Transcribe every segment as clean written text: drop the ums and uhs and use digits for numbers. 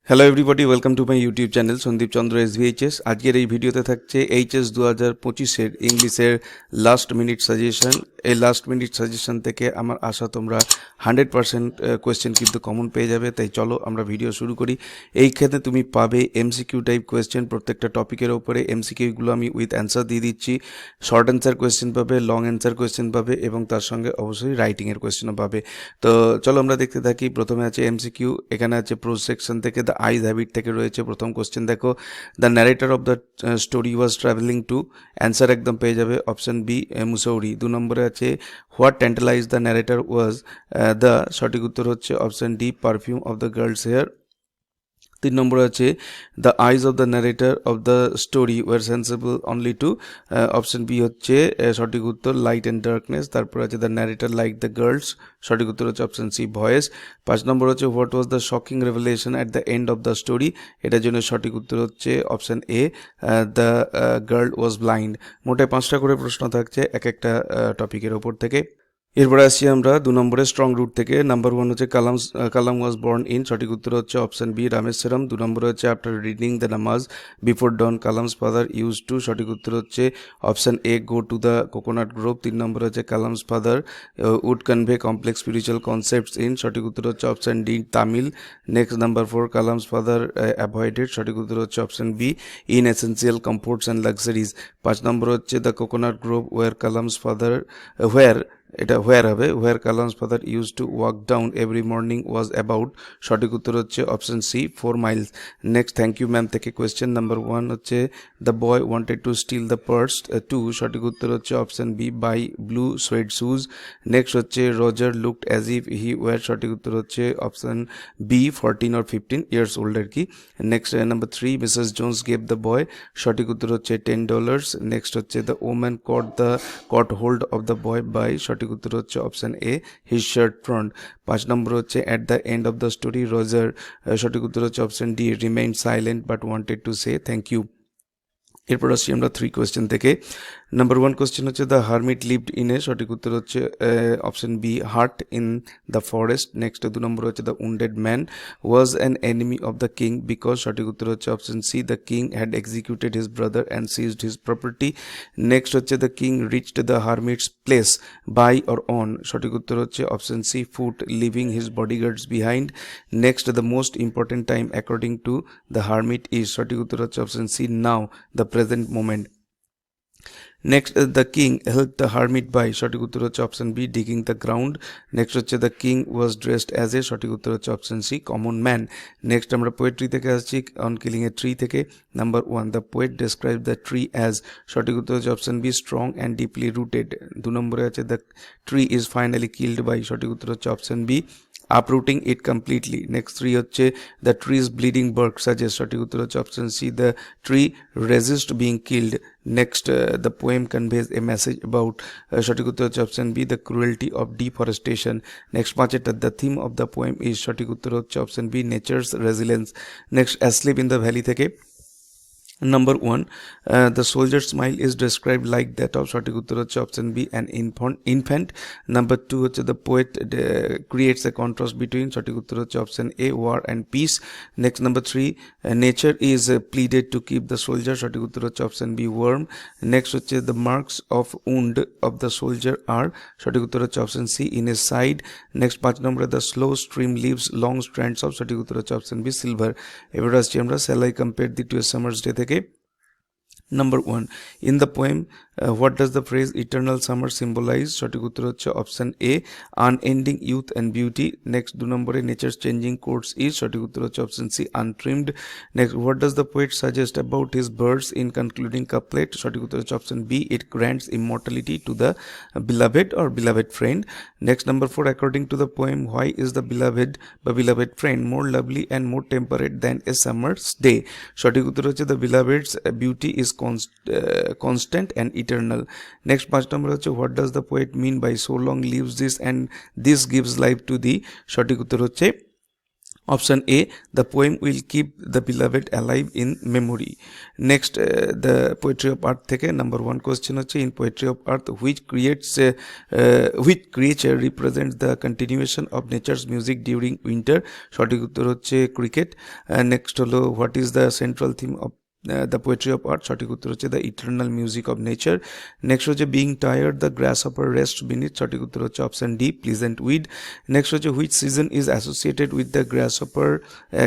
Hello everybody, welcome to my YouTube channel Sandip Chandra SVHS। আজকের এই ভিডিওতে থাকছে HS 2025-এর ইংলিশের লাস্ট মিনিট সাজেশন। এই লাস্ট মিনিট সাজেশন থেকে আমার আশা তোমরা 100% কোয়েশ্চেন কিন্তু কমন পেয়ে যাবে। তাই চলো আমরা ভিডিও শুরু করি। এইখানে তুমি পাবে MCQ টাইপ কোয়েশ্চেন, প্রত্যেকটা টপিকের ওপরে MCQগুলো আমি উইথ অ্যান্সার দিয়ে দিচ্ছি। শর্ট অ্যান্সার কোয়েশ্চেন পাবে, লং অ্যান্সার কোয়েশ্চেন পাবে এবং তার সঙ্গে অবশ্যই রাইটিংয়ের কোয়েশ্চেনও পাবে। তো চলো আমরা দেখতে থাকি। প্রথমে আছে MCQ, এখানে আছে প্রোজ সেকশন থেকে দ্য আইজ হ্যাবিট থেকে রয়েছে। প্রথম কোশ্চেন দেখো, the narrator of the story was travelling to, answer একদম পেয়ে যাবে অপশন বি মুসৌরি। 2 নম্বরে আছে what tantalise the narrator was the, সঠিক উত্তর হচ্ছে option D perfume of the girl's hair. 3 নম্বরে আছে the eyes of the narrator of the story were sensible only to, option B হচ্ছে সঠিক উত্তর লাইট অ্যান্ড ডার্কনেস। তারপর আছে the narrator like the girls, সঠিক উত্তর হচ্ছে অপশন সি ভয়েস। 5 নম্বর হচ্ছে what was the shocking revelation at the end of the story, এটার জন্য সঠিক উত্তর হচ্ছে option A the girl was blind. মোটে 5টা করে প্রশ্ন থাকছে এক একটা টপিকের ওপর থেকে। এরপরে আসছি আমরা 2 নম্বরে স্ট্রং রুট থেকে। নাম্বার 1 হচ্ছে কালাম ওয়াজ বর্ন ইন, সঠিক উত্তর হচ্ছে অপশন বি রামেশ্বরম। 2 নম্বরে হচ্ছে after reading the namaz before dawn Kalam's father use to, সঠিক উত্তর হচ্ছে option A go to the coconut grove. 3 নম্বরে হচ্ছে Kalam's father would convey complex spiritual concepts in, সঠিক উত্তর হচ্ছে option D Tamil. Next number 4 Kalam's father avoided, সঠিক উত্তর হচ্ছে option B in essential comforts and luxuries. 5 নম্বর হচ্ছে the coconut grove where Kalam's father এটা হোয়ার হবে, হোয়ার Kalam's father use to walk down every morning was about, সঠিক উত্তর হচ্ছে option C 4 miles. Next thank you ma'am থেকে কোয়েশ্চেন নাম্বার 1 হচ্ছে the boy wanted to steal the purse to, সঠিক উত্তর হচ্ছে option B by blue suede shoes. Next হচ্ছে Roger looked as if he were, সঠিক উত্তর হচ্ছে option B 14 or 15 years old আর কি। Next number 3 Mrs Jones gave the boy, সঠিক উত্তর হচ্ছে $10। নেক্সট হচ্ছে the woman caught hold of the boy by, সঠিক উত্তর হচ্ছে option A his shirt front. 5 নম্বর হচ্ছে at the end of the story Roger, সঠিক উত্তর হচ্ছে option D remain silent but wanted to say thank you. এরপর আসছি আমরা 3 কোয়েশ্চেন থেকে। নাম্বার 1 কোয়েশ্চেন হচ্ছে the hermit lived in a, সঠিক উত্তর হচ্ছে option B hut in the forest. Next 2 number হচ্ছে the wounded man was an enemy of the king because, সঠিক উত্তর হচ্ছে option C the king had executed his brother and seized his property. Next হচ্ছে the king reached the hermit's place by or on, সঠিক উত্তর হচ্ছে option C foot leaving his bodyguards behind. Next the most important time according to the hermit is, সঠিক উত্তর হচ্ছে option C now the present moment. Next the king help the hermit by, সঠিক উত্তর হচ্ছে option B digging the ground. Next হচ্ছে the king was dressed as a, সঠিক উত্তর হচ্ছে option C common man. Next আমরা পোয়েট্রি থেকে আসছি অন কিলিং এ ট্রি থেকে। Number 1 the poet describe the tree as, সঠিক উত্তর হচ্ছে option B strong and deeply rooted. 2 নম্বরে আছে the tree is finally killed by, সঠিক উত্তর হচ্ছে option B uprooting it completely. Next 3 হচ্ছে the tree's bleeding bark suggests, সঠিক উত্তর হচ্ছে option C the tree resist being killed. Next the poem conveys a message about, সঠিক উত্তর হচ্ছে option B the cruelty of deforestation. Next 5 the theme of the poem is, সঠিক উত্তর হচ্ছে option B nature's resilience. Next asleep in the valley থেকে Number 1 the soldier's smile is described like that of, সঠিক উত্তর হচ্ছে option B an infant. Number 2 হচ্ছে the poet creates a contrast between, সঠিক উত্তর হচ্ছে option A war and peace. Next number 3 nature is pleaded to keep the soldier, সঠিক উত্তর হচ্ছে অপশন বি worm. Next হচ্ছে the marks of wound of the soldier are, সঠিক উত্তর হচ্ছে option C in his side. Next 5 নম্বরে the slow stream leaves long strands of, সঠিক উত্তর হচ্ছে অপশন বি silver. এবার আসছি আমরা shall I compare the to a summer's day থেকে। Number 1 in the poem what does the phrase eternal summer symbolize, সঠিক উত্তর হচ্ছে option A unending youth and beauty. Next 2 নম্বরে nature's changing course is, সঠিক উত্তর হচ্ছে option C untrimmed. Next what does the poet suggest about his birds in concluding couplet, সঠিক উত্তর হচ্ছে option B it grants immortality to the beloved or beloved friend. Next number 4 according to the poem why is the beloved friend more lovely and more temperate than a summer's day, সঠিক উত্তর হচ্ছে the beloved's beauty is constant and eternal. Next 5 নম্বর হচ্ছে what does the poet mean by so long lives this and this gives life to thee, সঠিক উত্তর হচ্ছে Option A, the poem will keep the beloved alive in memory. Next, the poetry of earth থেকে number 1 question হচ্ছে, in poetry of earth which creature represents the continuation of nature's music during winter? সঠিক উত্তর হচ্ছে cricket. Next হলো, what is the central theme of the poetry of earth? সঠিক উত্তর হচ্ছে the eternal music of nature. Next হচ্ছে, being tired the grasshopper rests beneath. সঠিক উত্তর হচ্ছে option D, pleasant weed. Next হচ্ছে, which season is associated with the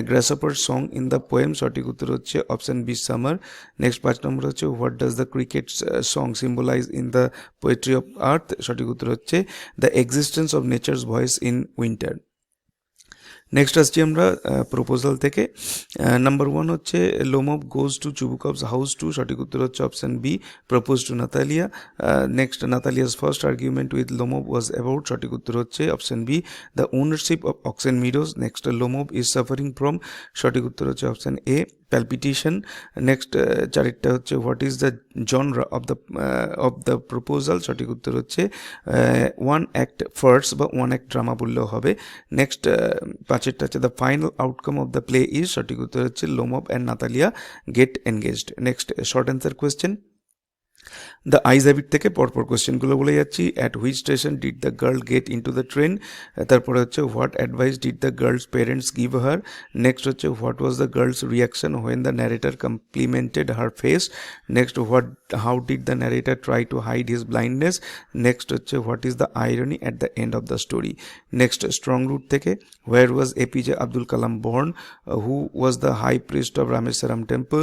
grasshopper song in the poem? সঠিক উত্তর হচ্ছে option B, summer. Next 5 নম্বর হচ্ছে, what does the cricket song symbolize in the poetry of earth? সঠিক উত্তর হচ্ছে the existence of nature's voice in winter. Next আসছি আমরা প্রপোজাল থেকে। নাম্বার 1 হচ্ছে, Lomov goes to Chubukov's house to. সঠিক উত্তর হচ্ছে option B, propose to Natalia. Next, Natalia's first argument with Lomov was about. সঠিক উত্তর হচ্ছে option B, the ownership of oxen meadows. Next, Lomov is suffering from. সঠিক উত্তর হচ্ছে option A, palpitation. Next, চারটা হচ্ছে, what is the genre of the proposal? সঠিক উত্তর হচ্ছে ওয়ান অ্যাক্ট ফার্স বা ওয়ান অ্যাক্ট ড্রামা বললেও হবে। নেক্সট, পাঁচেরটা হচ্ছে, the final outcome of the play is. সঠিক উত্তর হচ্ছে Lomov and Natalia get engaged. Next, short answer question. The eyes have it থেকে পরপর কোয়েশ্চেনগুলো বলে যাচ্ছি। At which station did the girl get in to the train? তারপরে হচ্ছে, what advice did the girl's parents give her? Next হচ্ছে, what was the girl's reaction when the narrator complimented her face? Next, how did the narrator try to hide his blindness? Next হচ্ছে, what is the irony at the end of the story? Next, strong root থেকে, where was APJ Abdul Kalam born? Who was the high priest of Rameswaram temple?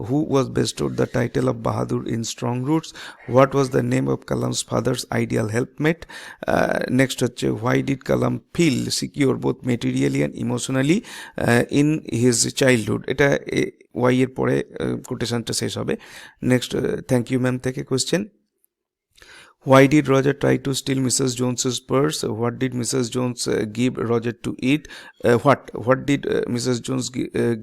Who was bestowed the title of Bahadur in strong roots? What was the name of Kalam's father's ideal helpmate? Next হচ্ছে, why did Kalam feel secure both materially and emotionally in his childhood? এটা why এর পরে কোটেশনটা শেষ হবে। Next, thank you ma'am থেকে question. Why did Roger try to steal Mrs. Jones's purse? What did Mrs. Jones give Roger to eat? What did Mrs. Jones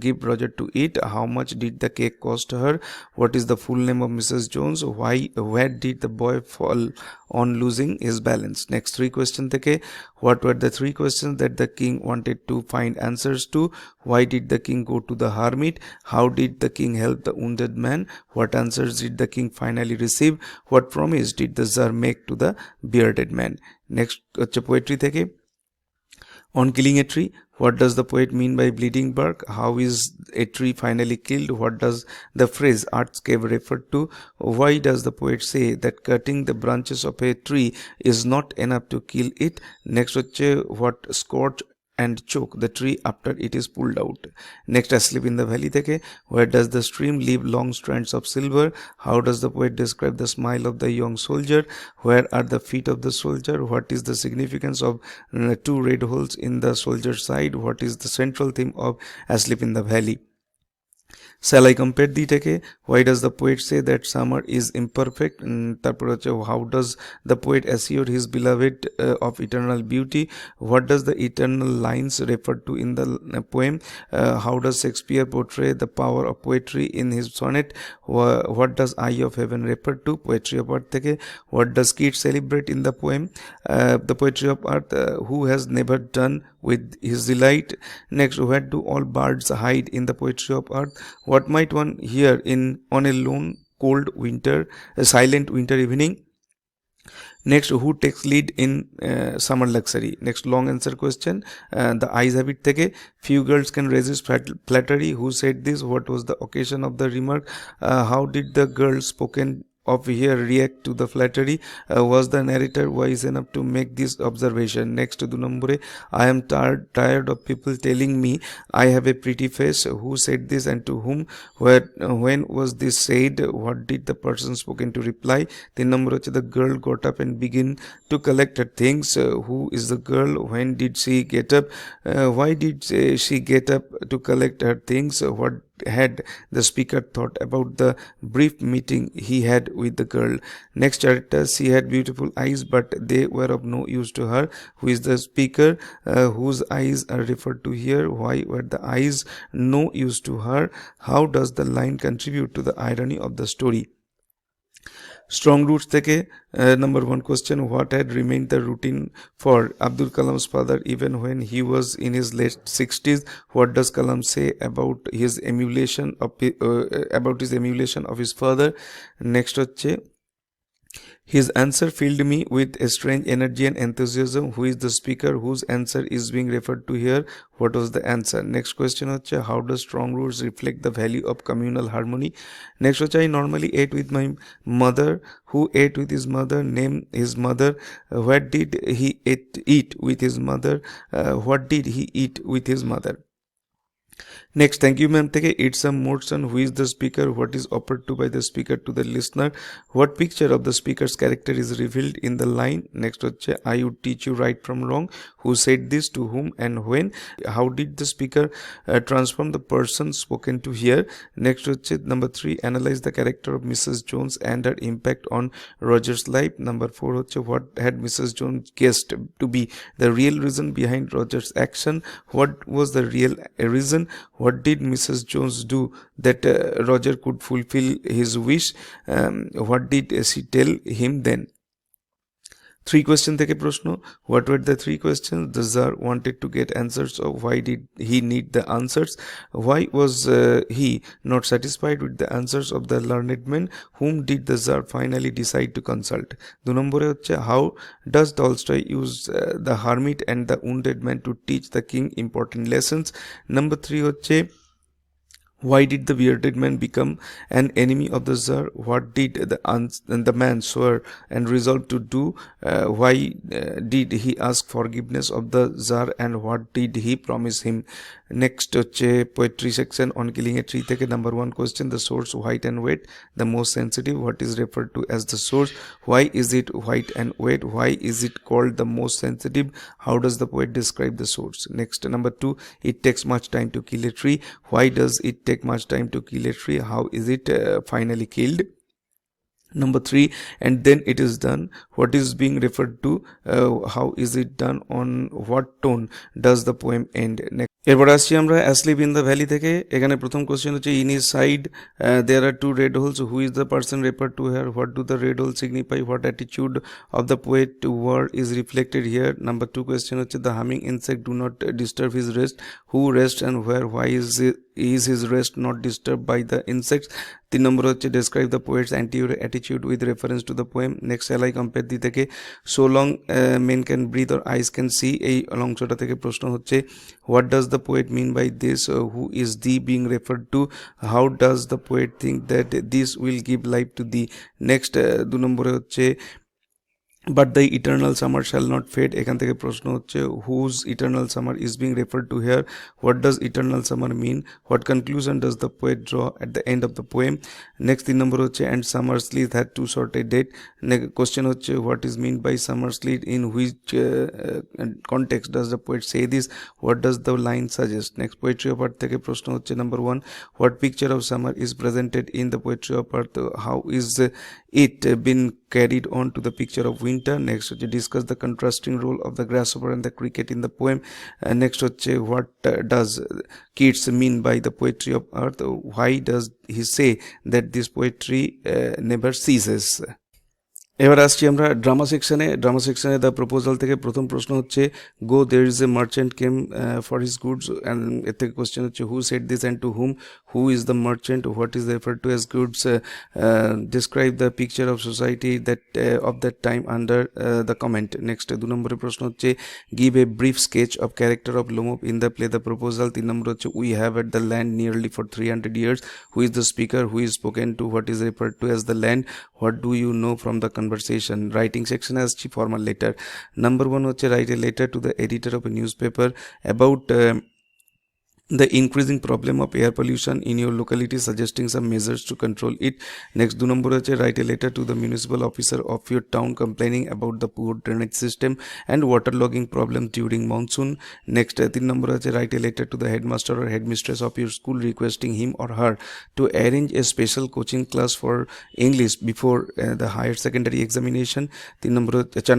give Roger to eat? How much did the cake cost her? What is the full name of Mrs. Jones? Where did the boy fall on losing his balance? Next 3 questions থেকে, what were the 3 questions that the king wanted to find answers to? Why did the king go to the hermit? How did the king help the wounded man? What answers did the king finally receive? What promise did the Tsar make to the bearded man? Next হচ্ছে poetry থেকে, on killing a tree, what does the poet mean by bleeding bark? How is a tree finally killed? What does the phrase earth's cave refer to? Why does the poet say that cutting the branches of a tree is not enough to kill it? Next হচ্ছে, what scorch and choke the tree after it is pulled out? Next, asleep in the valley থেকে, where does the stream leave long strands of silver? How does the poet describe the smile of the young soldier? Where are the feet of the soldier? What is the significance of 2 red holes in the soldier's side? What is the central theme of Asleep in the Valley? Shall I compare the থেকে, why does the poet say that summer is imperfect? তারপর হচ্ছে, how does the poet assure his beloved of eternal beauty? What does the eternal lines refer to in the poem? How does Shakespeare portray the power of poetry in his sonnet? What does Eye of Heaven refer to? Poetry of Earth থেকে, what does Keats celebrate in the poem? The Poetry of Earth, who has never done with his delight? Next, where do all birds hide in the Poetry of Earth? What might one hear on a lone cold winter, a silent winter evening? Next, who takes lead in summer luxury? Next, long answer question. The eyes habit থেকে, few girls can resist flattery. Who said this? What was the occasion of the remark? How did the girl spoken of here react to the flattery? Was the narrator wise enough to make this observation? Next, 2 নম্বরে, I am tired of people telling me I have a pretty face. Who said this and to whom? When was this said? What did the person spoken to reply? 3 number হচ্ছে, the girl got up and began to collect her things. Who is the girl? When did she get up? Why did she get up to collect her things? What had the speaker thought about the brief meeting he had with the girl? Next character, she had beautiful eyes but they were of no use to her. Who is the speaker? Whose eyes are referred to here? Why were the eyes no use to her? How does the line contribute to the irony of the story? Strong roots থেকে number 1 question, what had remain the routine for Abdul Kalam's father even when he was in his late 60s? What does Kalam say about his emulation of his father? Next হচ্ছে, his answer filled me with a strange energy and enthusiasm. Who is the speaker whose answer is being referred to here? What was the answer? Next question হচ্ছে, how does strong roots reflect the value of communal harmony? Next হচ্ছে, I normally ate with my mother. Who ate with his mother? Name his mother. What did he eat with his mother? What did he eat with his mother? Next, thank you ma'am থেকে it's a motion. Who is the speaker? What is offered to by the speaker to the listener? What picture of the speaker's character is revealed in the line? Next হচ্ছে, I would teach you right from wrong. Who said this, to whom and when? How did the speaker transform the person spoken to here? Next হচ্ছে, number 3, analyze the character of Mrs. Jones and her impact on Roger's life. Number 4 হচ্ছে, what had Mrs. Jones guessed to be the real reason behind Roger's action? What was the real reason? What did Mrs. Jones do that Roger could fulfill his wish? What did she tell him then? 3 question থেকে প্রশ্ন, what were the 3 questions the Tsar wanted to get answers of? Why did he need the answers? Why was he not satisfied with the answers of the learned men? Whom did the Tsar finally decide to consult? 2 নম্বরে হচ্ছে, how does Tolstoy use the hermit and the wounded man to teach the king important lessons? Number 3 হচ্ছে, why did the bearded man become an enemy of the Tsar? What did the man swear and resolve to do? Why did he ask forgiveness of the Tsar, and what did he promise him? Next হচ্ছে poetry section on killing a tree থেকে number 1 question, the source white and wet, the most sensitive. What is referred to as the source? Why is it white and wet? Why is it called the most sensitive? How does the poet describe the source? Next, number 2, it takes much time to kill a tree. Why does it take much time to kill a tree? How is it finally killed? Number 3, and then it is done. What is being referred to? How is it done? On what tone does the poem end? Next, এরপর আসছি আমরা asleep in the valley থেকে। এখানে প্রথম question হচ্ছে, in his side there are 2 red holes. Who is the person refer to here? What do the red holes signify? What attitude of the poet to war is reflected here? Number 2 question হচ্ছে, the humming insect do not disturb his rest. Who rest and where? Why is his rest not disturbed by the insects? 3 number হচ্ছে, describe the poet's anterior attitude with reference to the poem. Next, shall I compare the থেকে so long men can breathe or eyes can see, এই অংশটা থেকে প্রশ্ন হচ্ছে, what does the poet mean by this? Who is the being referred to? How does the poet think that this will give life to the? Next, 2 নম্বরে হচ্ছে, but the eternal summer shall not fade. এখান থেকে প্রশ্ন হচ্ছে, whose eternal summer is being referred to here? What does eternal summer mean? What conclusion does the poet draw at the end of the poem? Next, 3 number হচ্ছে, and summer sleep had too short a date. Question হচ্ছে, what is meant by summer sleep? In which context does the poet say this? What does the line suggest? Next, poetry of earth থেকে প্রশ্ন হচ্ছে, number 1, what picture of summer is presented in the poetry of earth? How is it been carried on to the picture of winter? Next, discuss the contrasting role of the grasshopper and the cricket in the poem. Next, what does Keats mean by the poetry of earth? Why does he say that this poetry never ceases? এবার আসছি আমরা drama সেকশনে the proposal থেকে প্রথম প্রশ্ন হচ্ছে, go there is a merchant came for his goods, and এর থেকে কোয়েশ্চেন হচ্ছে, who said this and to whom? Who is the merchant? What is referred to as goods? Describe the picture of society that of that time under the comment. Next, 2 নম্বরের প্রশ্ন হচ্ছে, give a brief sketch of character of Lomov in the play the proposal. 3 number হচ্ছে, we have at the land nearly for 300 years. Who is the speaker? Who is spoken to? What is referred to as the land? What do you know from the conversation? Writing section আসছি, formal letter. Number 1 হচ্ছে, write a letter to the editor of a newspaper about the increasing problem of air pollution in your locality, suggesting some measures to control it. Next, 2 number হচ্ছে, write a letter to the municipal officer of your town complaining about the poor drainage system and waterlogging problems during monsoon. Next, 3 number হচ্ছে, write a letter to the headmaster or headmistress of your school requesting him or her to arrange a special coaching class for English before the higher secondary examination. 4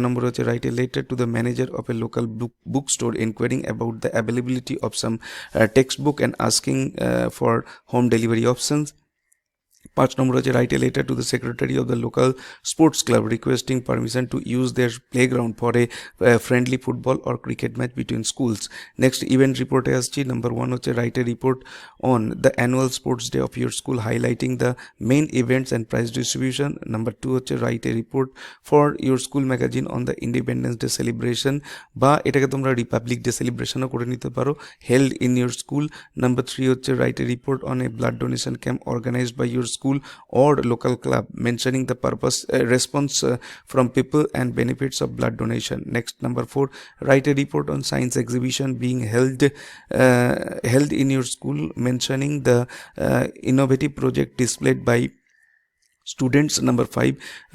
নম্বর হচ্ছে, write a letter to the manager of a local bookstore inquiring about the availability of some textbook and asking for home delivery options. 5 নম্বর হচ্ছে write a letter to the secretary of the local sports club requesting permission to use their playground for a friendly football or cricket match between schools. Next event রিপোর্টে আসছি। Number 1 হচ্ছে write a report on the annual sports day of your school highlighting the main events and prize distribution. Number 2 হচ্ছে write a report for your school magazine on the independence day celebration, বা এটাকে তোমরা republic day সেলিব্রেশনও করে নিতে পারো, held in your school. Number 3 হচ্ছে write a report on a blood donation camp organised by your school or local club mentioning the purpose response from people and benefits of blood donation. Next, number 4, write a report on science exhibition being held in your school mentioning the innovative project displayed by students. Number 5,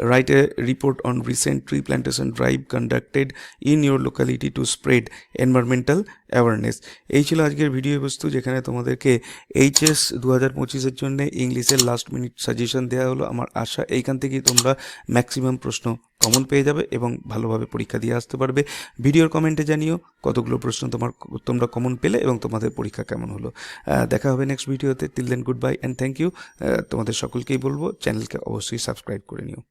write a report on recent tree plantation drive conducted in your locality to spread environmental awareness. এই ছিল আজকের video বস্তু, যেখানে তোমাদেরকে HS 2025-এর জন্য ইংলিশের last minute suggestion দেওয়া হলো। আমার আশা এইখান থেকেই তোমরা ম্যাক্সিমাম প্রশ্ন কমন পেয়ে যাবে এবং ভালোভাবে পরীক্ষা দিয়ে আসতে পারবে। ভিডিওর কমেন্টে জানিও কতগুলো প্রশ্ন তোমরা কমন পেলে এবং তোমাদের পরীক্ষা কেমন হলো। দেখা হবে নেক্সট ভিডিওতে। Till then good bye and thank you. তোমাদের সকলকেই বলবো চ্যানেলকে অবশ্যই সাবস্ক্রাইব করে নিও।